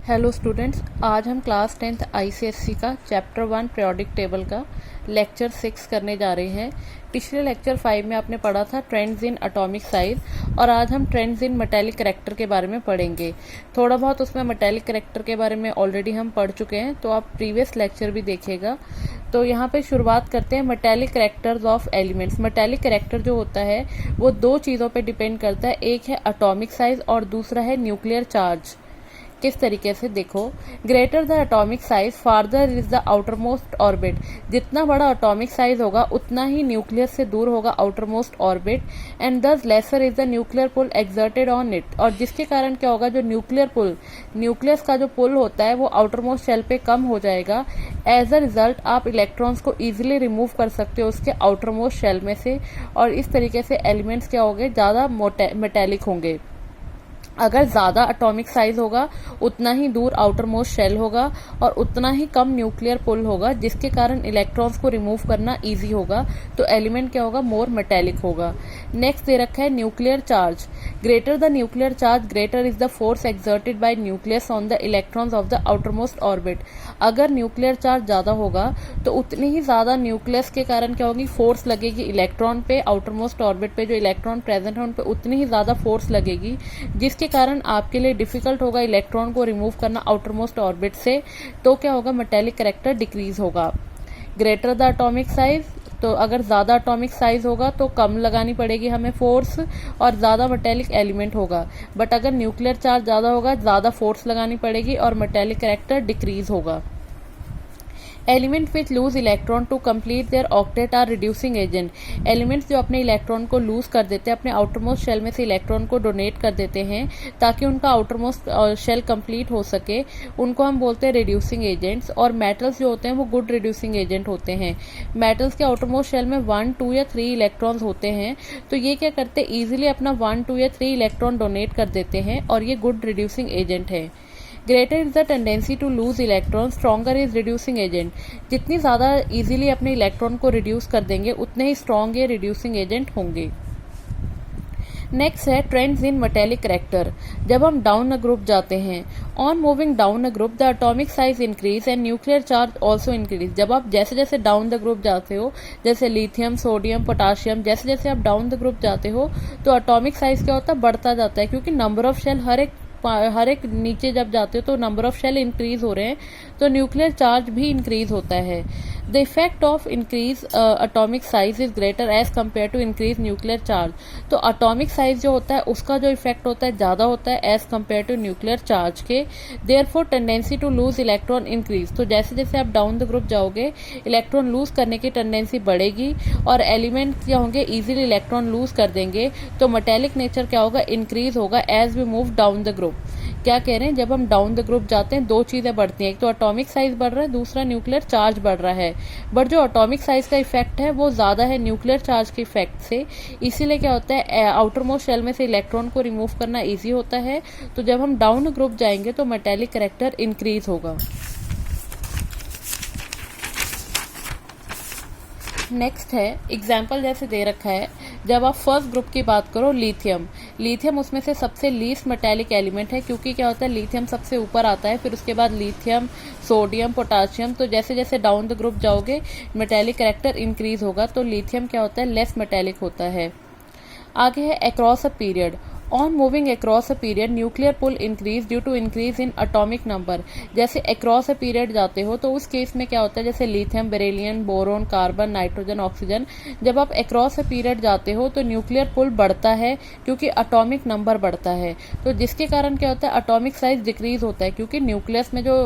Hello students, आज हम class 10th ICSC का चैप्टर 1 पीरियोडिक टेबल का लेक्चर 6 करने जा रहे हैं। पिछले लेक्चर 5 में आपने पढ़ा था ट्रेंड्स इन एटॉमिक साइज और आज हम ट्रेंड्स इन मेटालिक कैरेक्टर के बारे में पढ़ेंगे। थोड़ा बहुत उसमें मेटालिक कैरेक्टर के बारे में ऑलरेडी हम पढ़ चुके हैं, तो आप प्रीवियस लेक्चर भी देखिएगा। तो यहाँ पे शुरुआत करते हैं metallic characters of elements. Metallic character जो होता है वो दो चीज़ों पे डिपेंड करता है, एक है एटॉमिक साइज और दूसरा है न्यूक्लियर चार्ज। किस तरीके से, देखो, greater the atomic size farther is the outer most orbit. जितना बड़ा एटॉमिक साइज होगा उतना ही न्यूक्लियस से दूर होगा outermost orbit, and thus lesser is the nuclear pull exerted on it. और जिसके कारण क्या होगा, जो न्यूक्लियर पुल, न्यूक्लियस का जो पुल होता है वो आउटर मोस्ट शेल पे कम हो जाएगा। एज अ रिजल्ट आप इलेक्ट्रॉन्स को इजीली रिमूव कर सकते हो उसके आउटर मोस्ट शेल में से, और इस तरीके से एलिमेंट्स क्या होंगे, ज्यादा मेटेलिक होंगे। अगर ज़्यादा एटॉमिक साइज होगा उतना ही दूर आउटर मोस्ट शेल होगा और उतना ही कम न्यूक्लियर पुल होगा, जिसके कारण इलेक्ट्रॉन्स को रिमूव करना इजी होगा। तो एलिमेंट क्या होगा, मोर मेटेलिक होगा। नेक्स्ट दे रखा है nuclear charge. Greater the nuclear charge greater is the force exerted by nucleus on the electrons of the outer most orbit. अगर न्यूक्लियर चार्ज ज़्यादा होगा तो उतनी ही ज़्यादा न्यूक्लियस के कारण क्या होगी, फोर्स लगेगी इलेक्ट्रॉन पे, आउटर मोस्ट ऑर्बिट पे जो इलेक्ट्रॉन प्रेजेंट है उन पे उतनी ही ज़्यादा फोर्स लगेगी, जिसके कारण आपके लिए डिफिकल्ट होगा इलेक्ट्रॉन को रिमूव करना आउटर मोस्ट ऑर्बिट से। तो क्या होगा, मेटालिक कैरेक्टर डिक्रीज होगा। ग्रेटर द एटॉमिक साइज, तो अगर ज़्यादा एटॉमिक साइज होगा तो कम लगानी पड़ेगी हमें फोर्स और ज़्यादा मेटेलिक एलिमेंट होगा। बट अगर न्यूक्लियर चार्ज ज़्यादा होगा, ज़्यादा फोर्स लगानी पड़ेगी और मेटेलिक कैरेक्टर डिक्रीज होगा। Element which lose electron to complete their octet are reducing agent. Elements जो अपने इलेक्ट्रॉन को लूज कर देते हैं, अपने आउटर मोस्ट शेल में से इलेक्ट्रॉन को डोनेट कर देते हैं ताकि उनका आउटर मोस्ट शेल कंप्लीट हो सके, उनको हम बोलते हैं रिड्यूसिंग एजेंट्स। और मेटल्स जो होते हैं वो गुड रिड्यूसिंग एजेंट होते हैं। मेटल्स के आउटर मोस्ट शेल में 1, 2 या 3 इलेक्ट्रॉन्स होते हैं, तो ये क्या करते हैं, ईजिली अपना 1, 2 या 3 इलेक्ट्रॉन डोनेट कर देते हैं और ये गुड रिड्यूसिंग एजेंट है। Greater is the tendency to lose electron, stronger is reducing agent. जितनी ज़्यादा इजीली अपने इलेक्ट्रॉन को रिड्यूस कर देंगे उतने ही स्ट्रॉन्ग ये रिड्यूसिंग एजेंट होंगे। नेक्स्ट है ट्रेंड्स इन मेटेलिक कैरेक्टर। जब हम डाउन अ ग्रुप जाते हैं, on moving down a group the atomic size increase and nuclear charge also increase. जब आप जैसे जैसे डाउन द ग्रुप जाते हो, जैसे लिथियम, सोडियम, पोटाशियम, जैसे जैसे आप डाउन द ग्रुप जाते हो तो एटॉमिक साइज क्या होता है, बढ़ता जाता है, क्योंकि नंबर ऑफ शेल हर एक नीचे जब जाते हो तो नंबर ऑफ शेल इंक्रीज हो रहे हैं, तो न्यूक्लियर चार्ज भी इंक्रीज होता है। The effect of increase atomic size is greater as compare to increase nuclear charge. तो एटॉमिक साइज जो होता है उसका जो इफेक्ट होता है ज्यादा होता है as compare to nuclear charge के। Therefore tendency to lose electron increase. तो जैसे जैसे आप डाउन द ग्रुप जाओगे इलेक्ट्रॉन लूज करने की टेंडेंसी बढ़ेगी और एलिमेंट क्या होंगे, इजीली इलेक्ट्रॉन लूज कर देंगे, तो मेटेलिक नेचर क्या होगा, इंक्रीज होगा as we move down the group. क्या कह रहे हैं, जब हम डाउन द ग्रुप जाते हैं दो चीजें बढ़ती हैं, एक तो एटॉमिक साइज बढ़ रहा है, दूसरा न्यूक्लियर चार्ज बढ़ रहा है। बट जो एटॉमिक साइज का इफेक्ट है वो ज्यादा है न्यूक्लियर चार्ज के इफेक्ट से, इसीलिए क्या होता है, आउटर मोस्ट शेल में से इलेक्ट्रॉन को रिमूव करना इजी होता है। तो जब हम डाउन ग्रुप जाएंगे तो मेटेलिक कैरेक्टर इंक्रीज होगा। नेक्स्ट है एग्जाम्पल जैसे दे रखा है, जब आप फर्स्ट ग्रुप की बात करो, लिथियम उसमें से सबसे लीस्ट मेटेलिक एलिमेंट है, क्योंकि क्या होता है, लिथियम सबसे ऊपर आता है, फिर उसके बाद लिथियम, सोडियम, पोटाशियम। तो जैसे जैसे डाउन द ग्रुप जाओगे मेटेलिक कैरेक्टर इंक्रीज होगा, तो लिथियम क्या होता है, लेस मेटेलिक होता है। आगे है across a period. On moving across a period nuclear pull increase due to increase in atomic number. जैसे अक्रॉस अ पीरियड जाते हो तो उस केस में क्या होता है, जैसे lithium, beryllium, boron, carbon, nitrogen, oxygen, जब आप अक्रॉस अ पीरियड जाते हो तो न्यूक्लियर पुल बढ़ता है क्योंकि एटॉमिक नंबर बढ़ता है। तो जिसके कारण क्या होता है, एटॉमिक साइज डिक्रीज होता है, क्योंकि न्यूक्लियस में जो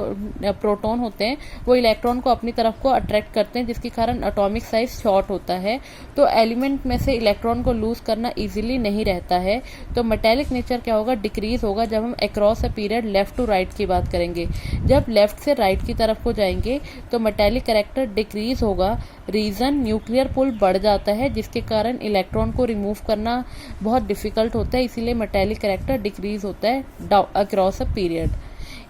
प्रोटॉन होते हैं वो इलेक्ट्रॉन को अपनी तरफ को अट्रैक्ट करते हैं, जिसके कारण एटॉमिक साइज शॉर्ट होता है। तो एलिमेंट में से इलेक्ट्रॉन को लूज करना इजीली नहीं रहता है। तो मेटेलिक नेचर क्या होगा, डिक्रीज होगा जब हम across a period left to right की बात करेंगे। जब लेफ्ट से राइट की तरफ को जाएंगे तो मेटेलिक कैरेक्टर डिक्रीज होगा। रीजन, न्यूक्लियर पुल बढ़ जाता है, जिसके कारण इलेक्ट्रॉन को रिमूव करना बहुत डिफिकल्ट होता है, इसीलिए मेटेलिक कैरेक्टर डिक्रीज होता है across a period.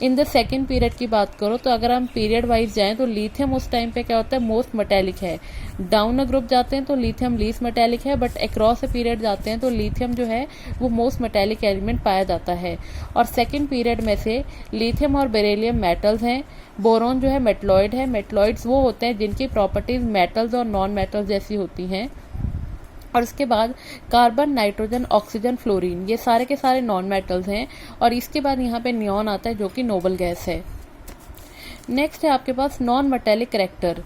In the second period की बात करो तो अगर हम पीरियड वाइज जाएं तो लिथियम उस टाइम पे क्या होता है, मोस्ट मेटेलिक है। डाउन अ ग्रुप जाते हैं तो लिथियम लीस्ट मेटेलिक है, बट अक्रॉस अ पीरियड जाते हैं तो लिथियम जो है वो मोस्ट मेटेलिक एलिमेंट पाया जाता है। और सेकेंड पीरियड में से लिथियम और बेरिलियम मेटल्स हैं, बोरोन जो है मेटलॉइड है। मेटलॉइड्स वो होते हैं जिनकी प्रॉपर्टीज मेटल्स और नॉन मेटल्स जैसी होती हैं। और इसके बाद कार्बन, नाइट्रोजन, ऑक्सीजन, फ्लोरीन, ये सारे के सारे नॉन मेटल्स हैं। और इसके बाद यहाँ पे नियॉन आता है जो कि नोबल गैस है। नेक्स्ट है आपके पास non metallic character.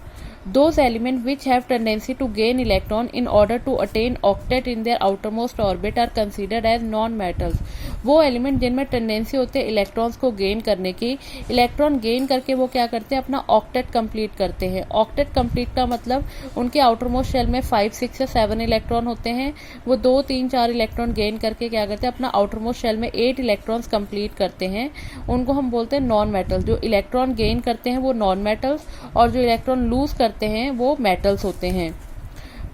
Those elements which have tendency to gain electron in order to attain octet in their outermost orbit are considered as non-metals। वो एलिमेंट जिनमें टेंडेंसी होते हैं इलेक्ट्रॉन्स को गेन करने की, इलेक्ट्रॉन गेन करके वो क्या करते हैं, अपना ऑक्टेट कंप्लीट करते हैं। ऑक्टेट कंप्लीट का मतलब उनके आउटर मोस्ट शेल में 5, 6 या 7 इलेक्ट्रॉन होते हैं। वो 2, 3, 4 इलेक्ट्रॉन गेन करके क्या करते हैं, अपना आउटर मोस्ट शेल में 8 इलेक्ट्रॉन्स कंप्लीट करते हैं। उनको हम बोलते हैं नॉन मेटल्स। जो इलेक्ट्रॉन गेन करते हैं वो नॉन मेटल्स, और जो इलेक्ट्रॉन लूज करते हैं वो मेटल्स होते हैं।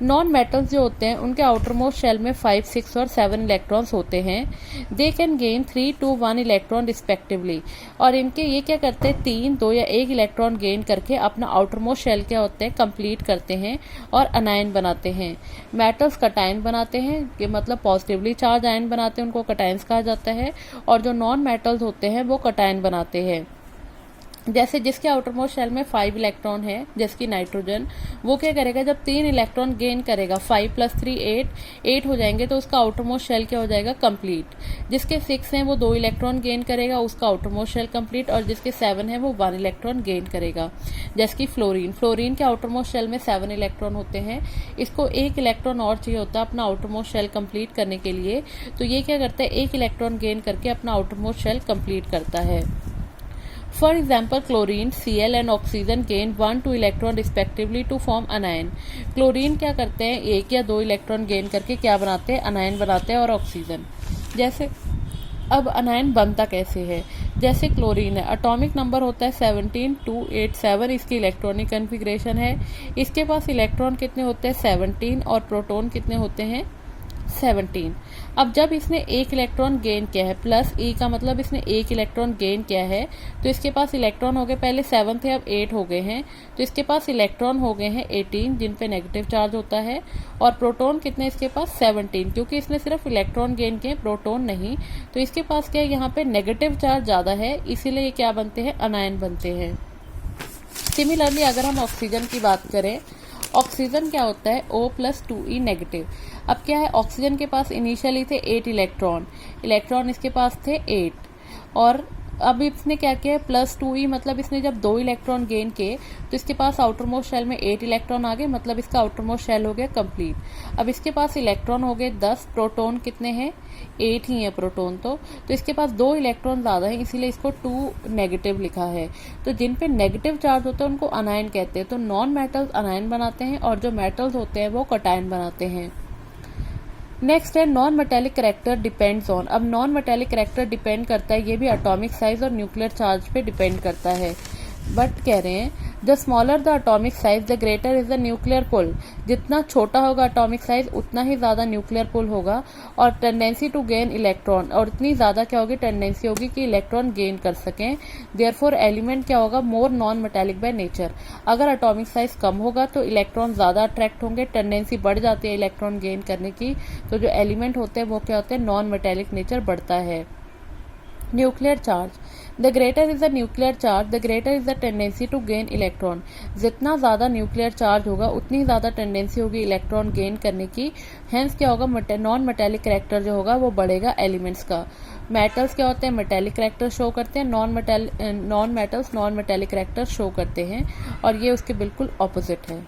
नॉन मेटल्स जो होते हैं उनके आउटर मोस्ट शेल में 5, 6 और 7 इलेक्ट्रॉन्स होते हैं। They can gain 3 to 1 electron respectively. और इनके ये क्या करते हैं, 3, 2 या 1 इलेक्ट्रॉन गेन करके अपना आउटर मोस्ट शेल क्या होते हैं, कंप्लीट करते हैं और अनायन बनाते हैं। मेटल्स कटायन बनाते हैं, कि मतलब पॉजिटिवली चार्ज आयन बनाते हैं, उनको कटायंस कहा जाता है। और जो नॉन मेटल्स होते हैं वो कटायन बनाते हैं। जैसे जिसके आउटर मोस्ट शेल में 5 इलेक्ट्रॉन है, जैसे नाइट्रोजन, वो क्या करेगा, जब 3 इलेक्ट्रॉन गेन करेगा, 5 + 3 8 हो जाएंगे, तो उसका आउटर मोस्ट शेल क्या हो जाएगा, कंप्लीट। जिसके 6 हैं वो 2 इलेक्ट्रॉन गेन करेगा, उसका आउटर मोस्ट शेल कंप्लीट। और जिसके 7 है वो 1 इलेक्ट्रॉन गेन करेगा। जैसे कि फ्लोरीन के आउटर मोस्ट शेल में 7 इलेक्ट्रॉन होते हैं। इसको 1 इलेक्ट्रॉन और चाहिए होता है अपना आउटर मोस्ट शेल कंप्लीट करने के लिए, तो ये क्या करता है, 1 इलेक्ट्रॉन गेन करके अपना आउटर मोस्ट शेल कंप्लीट करता है। For example, chlorine, Cl and oxygen gain 1, 2 electron respectively to form anion. Chlorine क्या करते हैं, 1 या 2 इलेक्ट्रॉन गेन करके क्या बनाते हैं, अनायन बनाते हैं। और ऑक्सीजन जैसे, अब अनायन बनता कैसे है, जैसे क्लोरीन है, एटॉमिक नंबर होता है 17287, इसकी इलेक्ट्रॉनिक कन्फिग्रेशन है। इसके पास इलेक्ट्रॉन कितने होते हैं, 17, और प्रोटॉन कितने होते हैं, 17। अब जब इसने 1 इलेक्ट्रॉन गेन किया है, प्लस ई का मतलब इसने 1 इलेक्ट्रॉन गेन किया है, तो इसके पास इलेक्ट्रॉन हो गए, पहले 7 थे अब 8 हो गए हैं, तो इसके पास इलेक्ट्रॉन हो गए हैं 18 जिन पे नेगेटिव चार्ज होता है। और प्रोटॉन कितने इसके पास, 17, क्योंकि इसने सिर्फ इलेक्ट्रॉन गेन किए, प्रोटॉन नहीं, तो इसके पास क्या है, यहाँ पे नेगेटिव चार्ज ज्यादा है, इसीलिए ये क्या बनते हैं, अनायन बनते हैं। सिमिलरली अगर हम ऑक्सीजन की बात करें, ऑक्सीजन क्या होता है, O+2E नेगेटिव। अब क्या है, ऑक्सीजन के पास इनिशियली थे 8 इलेक्ट्रॉन इसके पास थे 8, और अब इसने क्या किया, +2E मतलब इसने जब 2 इलेक्ट्रॉन गेन किए तो इसके पास आउटर मोस्ट शेल में 8 इलेक्ट्रॉन आ गए, मतलब इसका आउटर मोस्ट शेल हो गया कंप्लीट। अब इसके पास इलेक्ट्रॉन हो गए 10, प्रोटॉन कितने हैं, 8 ही है प्रोटॉन, तो इसके पास 2 इलेक्ट्रॉन ज्यादा है, इसीलिए इसको 2 नेगेटिव लिखा है। तो जिन पे नेगेटिव चार्ज होता है उनको अनायन कहते हैं। तो नॉन मेटल्स अनायन बनाते हैं और जो मेटल्स होते हैं वो कटायन बनाते हैं। नेक्स्ट है non metallic character depends on. अब नॉन मेटेलिक करैक्टर डिपेंड करता है, ये भी एटॉमिक साइज और न्यूक्लियर चार्ज पे डिपेंड करता है। बट कह रहे हैं the smaller the atomic size the greater is the nuclear pull. जितना छोटा होगा एटॉमिक साइज उतना ही ज्यादा न्यूक्लियर पुल होगा, और टेंडेंसी टू गेन इलेक्ट्रॉन, और इतनी ज्यादा क्या होगी, टेंडेंसी होगी कि इलेक्ट्रॉन गेन कर सकें। देयरफॉर एलिमेंट क्या होगा, more non metallic by nature. अगर एटॉमिक साइज कम होगा तो इलेक्ट्रॉन ज्यादा अट्रैक्ट होंगे, टेंडेंसी बढ़ जाती है इलेक्ट्रॉन गेन करने की, तो जो एलिमेंट होते हैं वो क्या होते हैं, नॉन मेटेलिक नेचर बढ़ता है। Nuclear charge, the greater is the nuclear charge the greater is the tendency to gain electron. जितना ज्यादा न्यूक्लियर चार्ज होगा उतनी ज्यादा टेंडेंसी होगी इलेक्ट्रॉन गेन करने की। हेंस क्या होगा, नॉन मेटेलिक करैक्टर जो होगा वो बढ़ेगा एलिमेंट्स का। मेटल्स क्या होते हैं, मेटेलिक करैक्टर शो करते हैं, non metals non metallic character show करते हैं, और ये उसके बिल्कुल ऑपोजिट है।